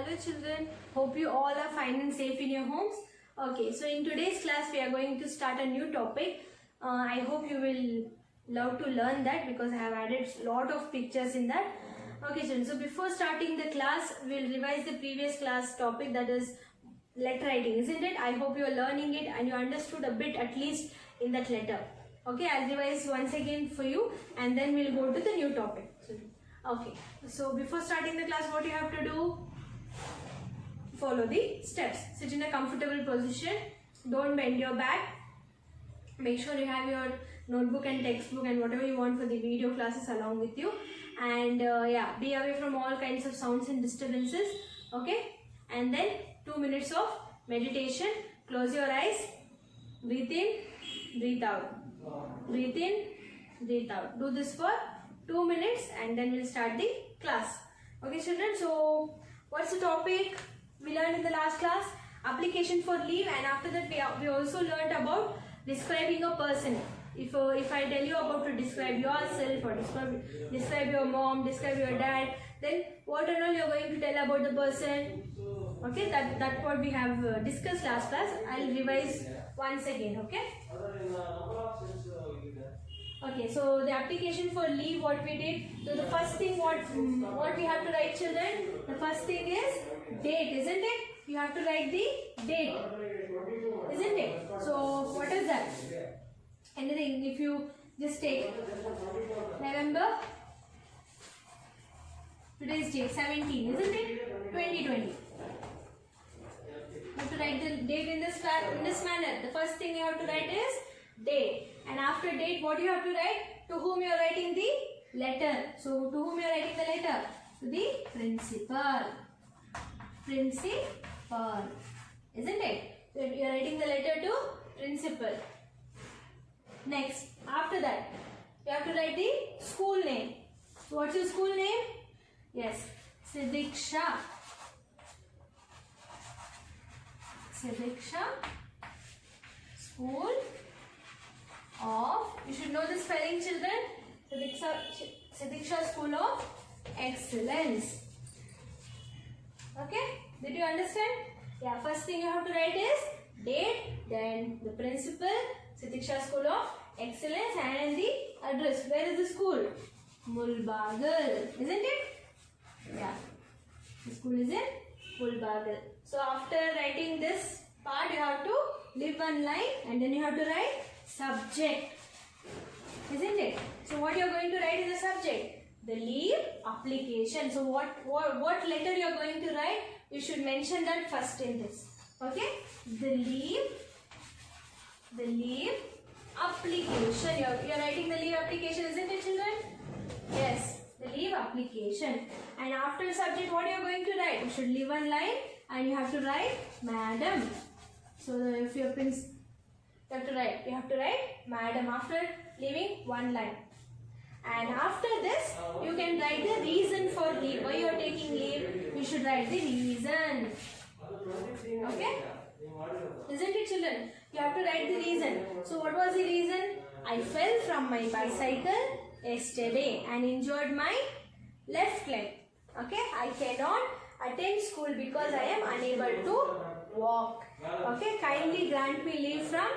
Hello children, hope you all are fine and safe in your homes. Okay, so in today's class we are going to start a new topic. I hope you will love to learn that because I have added a lot of pictures in that. Okay children, so before starting the class, we will revise the previous class topic, that is letter writing, isn't it? I hope you are learning it and you understood a bit at least in that letter. Okay, I'll revise once again for you and then we'll go to the new topic. Okay, so before starting the class, what you have to do? Follow the steps. Sit in a comfortable position. Don't bend your back. Make sure you have your notebook and textbook and whatever you want for the video classes along with you. And yeah, be away from all kinds of sounds and disturbances. Okay, and then 2 minutes of meditation. Close your eyes. Breathe in, breathe out. Breathe in, breathe out. Do this for 2 minutes and then we'll start the class. Okay children, so what's the topic we learned in the last class? Application for leave, and after that we also learned about describing a person. If I tell you about to describe yourself or describe your mom, describe your dad, then what and all you're going to tell about the person. Okay, that's what we have discussed last class. I'll revise once again. Okay. Okay, so the application for leave, what we did. So the first thing what we have to write, children? The first thing is date, isn't it? You have to write the date, isn't it? So what is that? Anything, if you just take November, today's date 17, isn't it? 2020. You have to write the date in this manner. The first thing you have to write is date, and after date, what you have to write? To whom you are writing the letter. So to whom you are writing the letter? To the principal. Principal, isn't it? So you are writing the letter to principal. Next, after that, you have to write the school name. So what's your school name? Yes, Sidiksha. Sidiksha School of, you should know the spelling, children. Sidiksha School of Excellence. Okay, did you understand? Yeah, first thing you have to write is date, then the principal, Sidiksha School of Excellence, and the address. Where is the school? Mulbagal, isn't it? Yeah, the school is in Mulbagal. So after writing this part, you have to leave one line and then you have to write subject, isn't it? So what you are going to write is the subject. The leave application. So what letter you are going to write? You should mention that first in this. Okay? The leave application. You are writing the leave application, isn't it, children? Yes, the leave application. And after subject, what you are going to write? You should leave one line and you have to write madam. So if your prince, you have to write madam after leaving one line. And after this, you can write the reason for leave. Why you are taking leave? You should write the reason. Okay? Isn't it, children? You have to write the reason. So what was the reason? I fell from my bicycle yesterday and injured my left leg. Okay? I cannot attend school because I am unable to walk. Okay? Kindly grant me leave from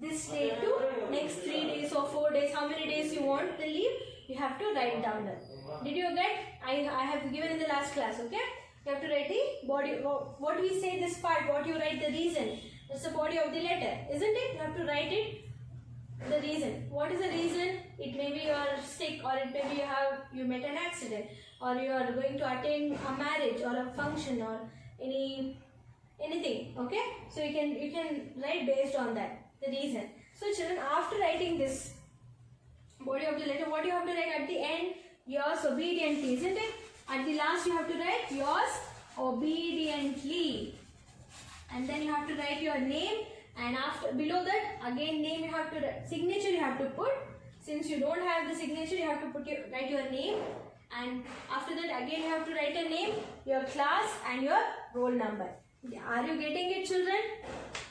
this day to next 3 days or 4 days. How many days you want the leave? You have to write down that. Did you get? I have given in the last class. Okay? You have to write the body. What we say this part, what you write the reason. That's the body of the letter, isn't it? You have to write it. The reason. What is the reason? It may be you are sick, or it may be you met an accident, or you are going to attend a marriage or a function or anything. Okay? So you can write based on that. The reason. So children, after writing this body of the letter, what you have to write at the end? Yours obediently, isn't it? At the last you have to write yours obediently. And then you have to write your name, and after below that again name you have to write, signature you have to put. Since you don't have the signature, you have to write your name, and after that again you have to write a name, your class and your roll number. Are you getting it, children?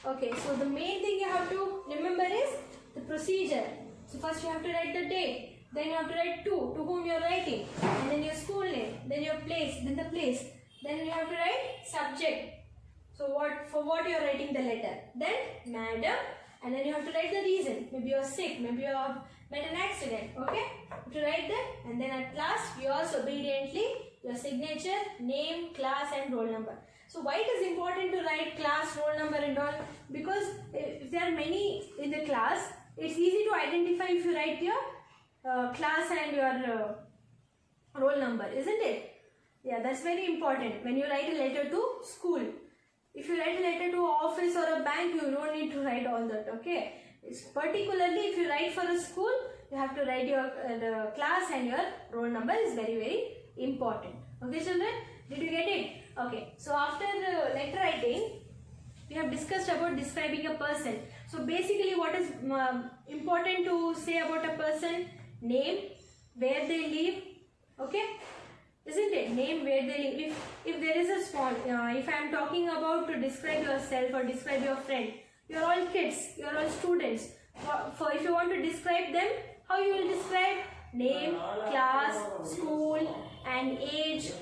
Okay, so the main thing you have to remember is the procedure. So first you have to write the date, then you have to write to whom you are writing, and then your school name, then your place, then the place, Then you have to write subject. So for what you are writing the letter. Then madam, and then you have to write the reason. Maybe you are sick, maybe you have met an accident. Okay, you have to write that, and then at last yours obediently, your signature, name, class, and roll number. So why it is important to write class, roll number, and all? Because if there are many in the class, it's easy to identify if you write your class and your roll number, isn't it? Yeah, that's very important when you write a letter to school. If you write a letter to office or a bank, you don't need to write all that, okay? It's particularly if you write for a school, you have to write your the class and your roll number is very, very important. Okay, children? Did you get it? Okay. So after the letter writing, we have discussed about describing a person. So basically what is important to say about a person? Name, where they live, okay? Isn't it? Name, where they live. If there is a small, if I am talking about to describe yourself or describe your friend, you are all kids, you are all students. For if you want to describe them, how you will describe? Name, class, school, and age,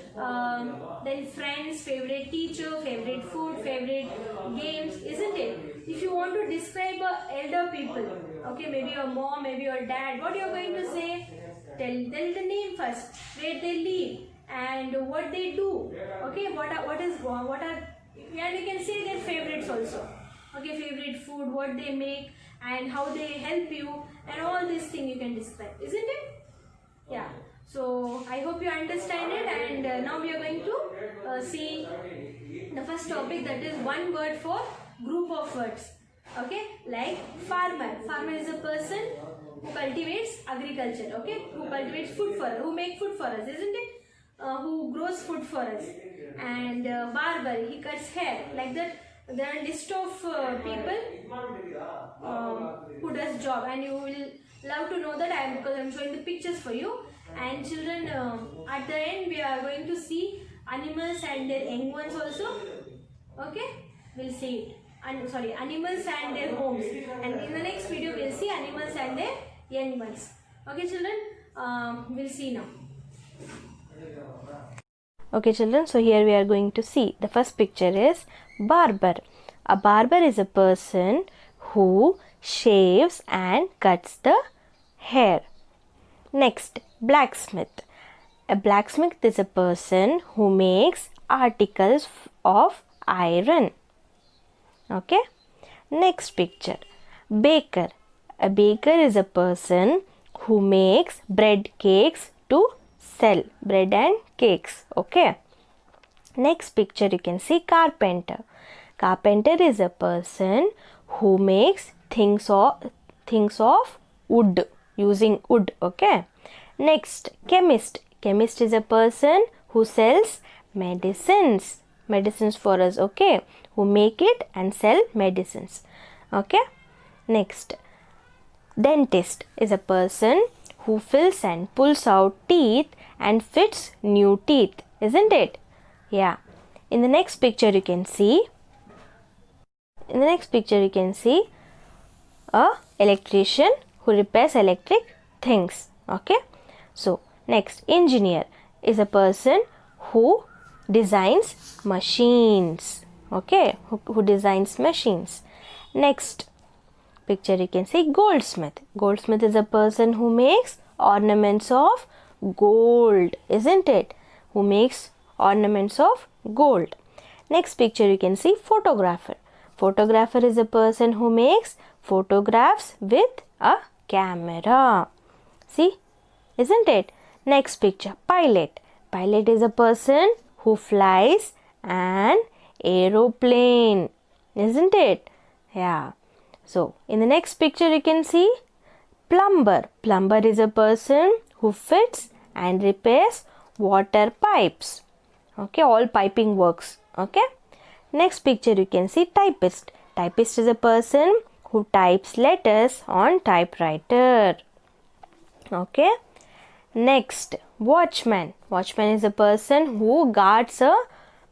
then friends, favorite teacher, favorite food, favorite games, isn't it? If you want to describe elder people, okay, maybe your mom, maybe your dad, what you are going to say? Tell the name first, where they live and what they do. Okay, what are and you can say their favorites also. Okay, favorite food, what they make and how they help you, and all these things you can describe, isn't it? Yeah. So I hope you understand it, and now we are going to see the first topic, that is one word for group of words. Okay, like farmer. Farmer is a person who cultivates agriculture, okay, who cultivates food for us, who make food for us, isn't it? Who grows food for us. And barber, he cuts hair. Like that, there are a list of people who does job, and you will love to know that because I am showing the pictures for you. And children, at the end we are going to see animals and their young ones also. Okay, we'll see it. Animals and their homes, and in the next video we'll see animals and their young ones. Okay, children, we'll see now. Okay, children, so here we are going to see the first picture is barber. A barber is a person who shaves and cuts the hair. Next, blacksmith. A blacksmith is a person who makes articles of iron. Okay. Next picture, baker. A baker is a person who makes bread cakes to sell, bread and cakes. Okay. Next picture you can see carpenter. Carpenter is a person who makes things of wood, using wood. Okay. Next, chemist. Chemist is a person who sells medicines for us. Okay, who make it and sell medicines. Okay. Next, dentist is a person who fills and pulls out teeth and fits new teeth, isn't it? Yeah. In the next picture you can see a electrician who repairs electric things. Okay. So next, engineer is a person who designs machines. Okay, who designs machines. Next picture you can see goldsmith. Goldsmith is a person who makes ornaments of gold, isn't it? Who makes ornaments of gold. Next picture you can see photographer. Photographer is a person who makes photographs with a camera. See, isn't it? Next picture, pilot. Pilot is a person who flies an aeroplane, isn't it? Yeah. So in the next picture you can see plumber. Plumber is a person who fits and repairs water pipes. Okay, all piping works. Okay. Next picture you can see typist. Typist is a person who types letters on typewriter. Okay. Next, watchman. Watchman is a person who guards a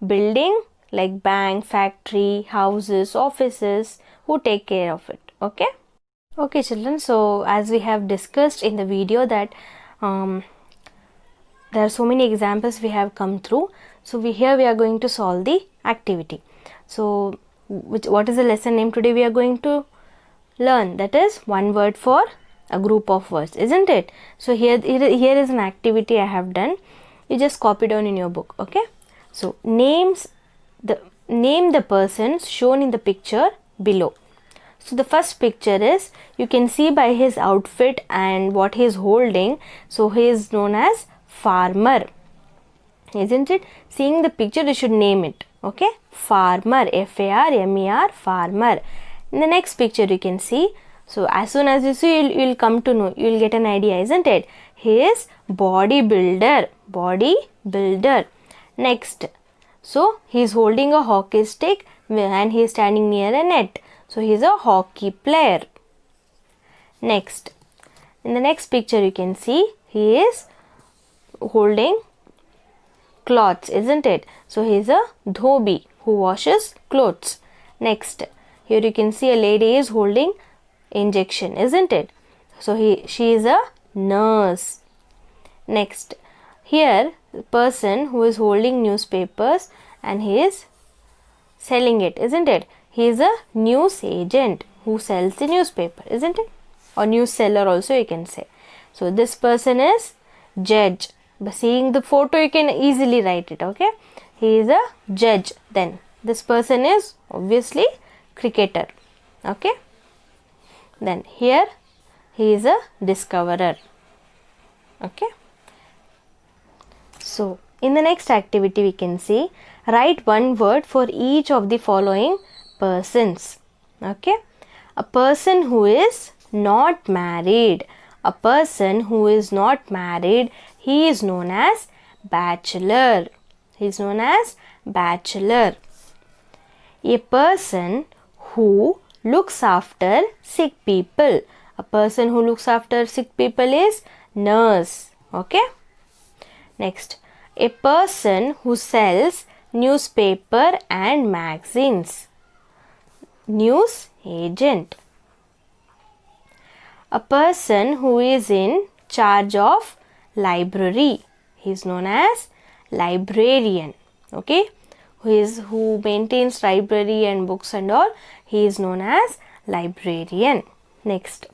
building like bank, factory, houses, offices, who take care of it. Okay. Okay, children. So as we have discussed in the video that there are so many examples we have come through. So here we are going to solve the activity. So what is the lesson name today we are going to learn? That is one word for a group of words, isn't it? So here is an activity I have done. You just copy down in your book, okay? So name the persons shown in the picture below. So the first picture is, you can see by his outfit and what he is holding, so he is known as farmer, isn't it? Seeing the picture you should name it, okay? Farmer, F-A-R-M-E-R, farmer. In the next picture you can see, so as soon as you see, you will come to know, you will get an idea, isn't it? He is bodybuilder. Next, so he is holding a hockey stick and he is standing near a net. So he is a hockey player. Next, in the next picture you can see he is holding clothes, isn't it? So he is a dhobi who washes clothes. Next, here you can see a lady is holding injection, isn't it? So she is a nurse. Next, here person who is holding newspapers and he is selling it, isn't it? He is a news agent who sells the newspaper, isn't it? Or news seller also you can say. So this person is judge. By seeing the photo you can easily write it, okay? He is a judge. Then this person is obviously cricketer, okay? Then here he is a discoverer, okay? So in the next activity we can see, write one word for each of the following persons, okay? A person who is not married. A person who is not married, he is known as bachelor. He is known as bachelor. A person who looks after sick people. A person who looks after sick people is nurse, okay? Next, a person who sells newspaper and magazines. News agent. A person who is in charge of library, he is known as librarian, okay? Who maintains library and books and all, he is known as librarian. Next,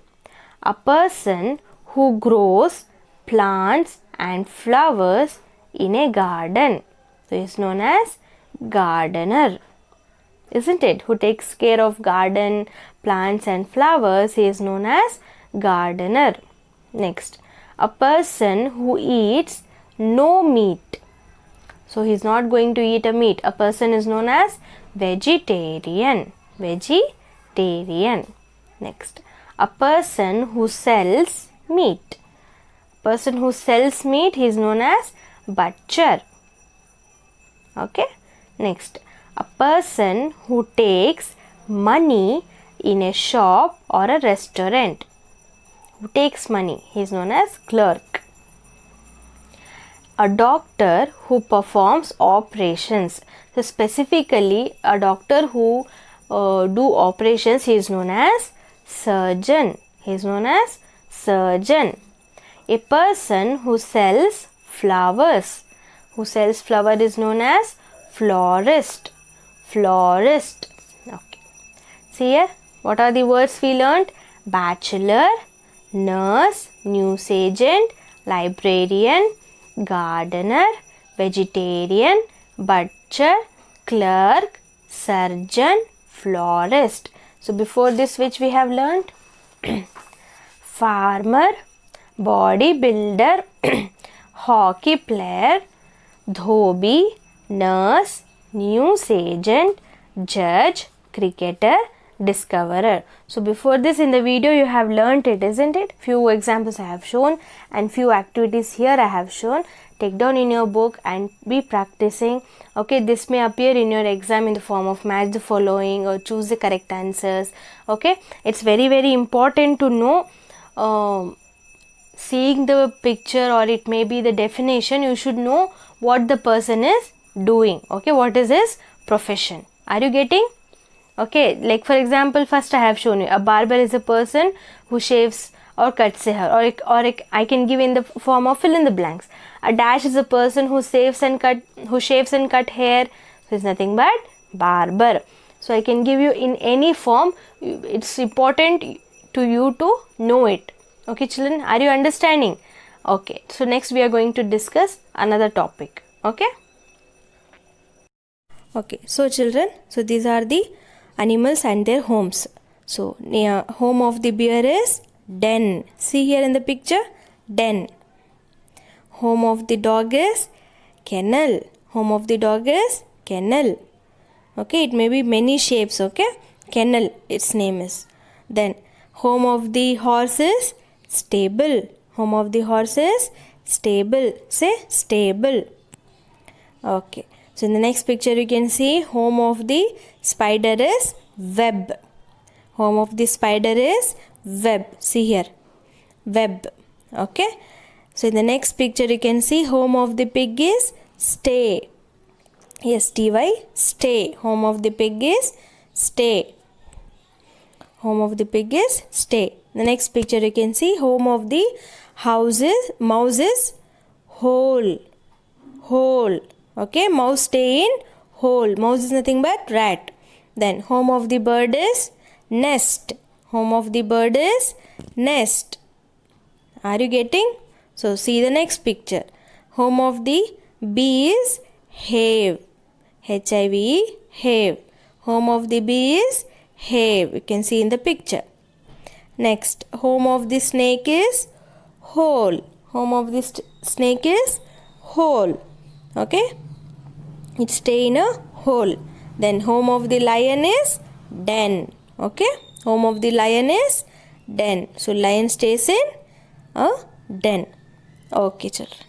a person who grows plants and flowers in a garden, so he is known as gardener, isn't it? Who takes care of garden, plants and flowers, he is known as gardener. Next, a person who eats no meat, so he is not going to eat a meat. A person is known as vegetarian. Next, a person who sells meat. Person who sells meat, he is known as butcher, okay? Next, a person who takes money in a shop or a restaurant. Who takes money, he is known as clerk. A doctor who performs operations. So specifically a doctor who do operations, he is known as surgeon. He is known as surgeon. A person who sells flowers. Who sells flower is known as florist. Okay. See here, what are the words we learnt? Bachelor, nurse, news agent, librarian, gardener, vegetarian, butcher, clerk, surgeon, florist. So before this, which we have learnt? Farmer, bodybuilder, hockey player, dhobi, nurse, news agent, judge, cricketer, discoverer. So before this in the video you have learnt it, isn't it? Few examples I have shown and few activities here I have shown. Take down in your book and be practicing. Okay, this may appear in your exam in the form of match the following or choose the correct answers. Okay, it's very important to know seeing the picture, or it may be the definition. You should know what the person is doing. Okay, what is his profession? Are you getting? Okay, like for example, first I have shown you a barber is a person who shaves or cuts a hair, or I can give in the form of fill in the blanks. A dash is a person who shaves and cut hair. So it's nothing but barber. So I can give you in any form. It's important to you to know it. Okay, children, are you understanding? Okay, so next we are going to discuss another topic. Okay. Okay, so children, so these are the animals and their homes. So near home of the bear is den. See here in the picture, den. Home of the dog is kennel. Home of the dog is kennel. Okay, it may be many shapes. Okay, kennel its name is. Then home of the horse is stable. Home of the horse is stable. Say stable. Okay, so in the next picture you can see home of the spider is web. Home of the spider is web. See here, web. Okay, so in the next picture you can see home of the pig is stay. Yes, ty, stay. Home of the pig is stay. Home of the pig is stay. The next picture you can see home of the mouse is hole. Hole. Okay, mouse stay in hole. Mouse is nothing but rat. Then home of the bird is nest. Home of the bird is nest. Are you getting? So see the next picture. Home of the bee is hive. Hive, hive. Home of the bee is hive. You can see in the picture. Next, home of the snake is hole. Home of the snake is hole. Okay, it stay in a hole. Then home of the lion is den. Okay, home of the lion is den. So lion stays in a den. Okay, children.